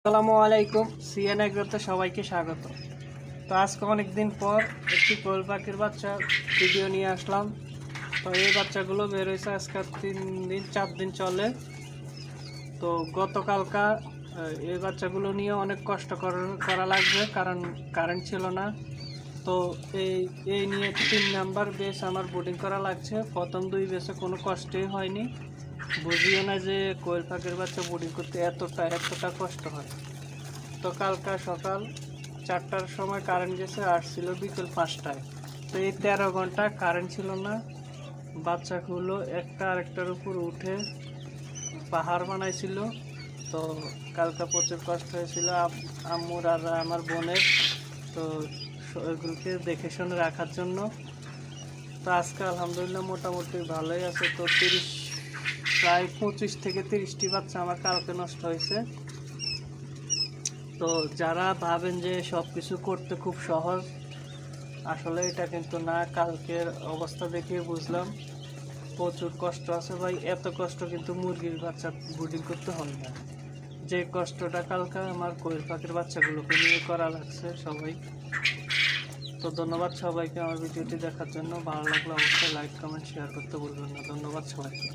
আসসালামু আলাইকুম। সিএন এগ্রোতে সবাইকে স্বাগত। তো আজকে অনেক দিন পর একটি কোয়েল পাখির বাচ্চা ভিডিও নিয়ে আসলাম। তো এই বাচ্চাগুলো বের হয়েছে আজকে 3-4 দিন চলে। তো গতকালকা এই বাচ্চাগুলো নিয়ে অনেক কষ্ট করা লাগবে, কারণ কারেন্ট ছিল না। তো এই নিয়ে 3 নাম্বার বেস আমার বোর্ডিং করা লাগছে। প্রথম 2 বেসে কোনো কষ্টই হয়নি। বুঝিও না যে কোয়েল পাখির বাচ্চা বোর্ডিং করতে এতটা কষ্ট হয়। তো কালকা সকাল 4টার সময় কারেন্ট গেছে, আসছিল বিকেল 5টায়। তো এই 13 ঘন্টা কারেন্ট ছিল না। বাচ্চাগুলো একটা আরেকটার উপর উঠে পাহাড় বানাইছিল। তো কালকা প্রচুর কষ্ট হয়েছিল আম্মুর আর আমার বোনের। তো এগুলোকে দেখে শুনে রাখার জন্য। তো আজকে আলহামদুলিল্লাহ মোটামুটি ভালোই আছে। তো প্রায় 25 থেকে 30টি বাচ্চা আমার কালকে নষ্ট হয়েছে। তো যারা ভাবেন যে সব কিছু করতে খুব সহজ, আসলে এটা কিন্তু না। কালকের অবস্থা দেখে বুঝলাম প্রচুর কষ্ট আছে ভাই। এত কষ্ট কিন্তু মুরগির বাচ্চা ব্রিডিং করতে হয় না। যে কষ্টটা কালকে আমার কোয়েল পাখির বাচ্চাগুলোকে নিয়ে করা লাগছে সবাই। তো ধন্যবাদ সবাইকে আমার ভিডিওটি দেখার জন্য। ভালো লাগলে অবশ্যই লাইক কমেন্ট শেয়ার করতে ভুলবেন না। ধন্যবাদ সবাইকে।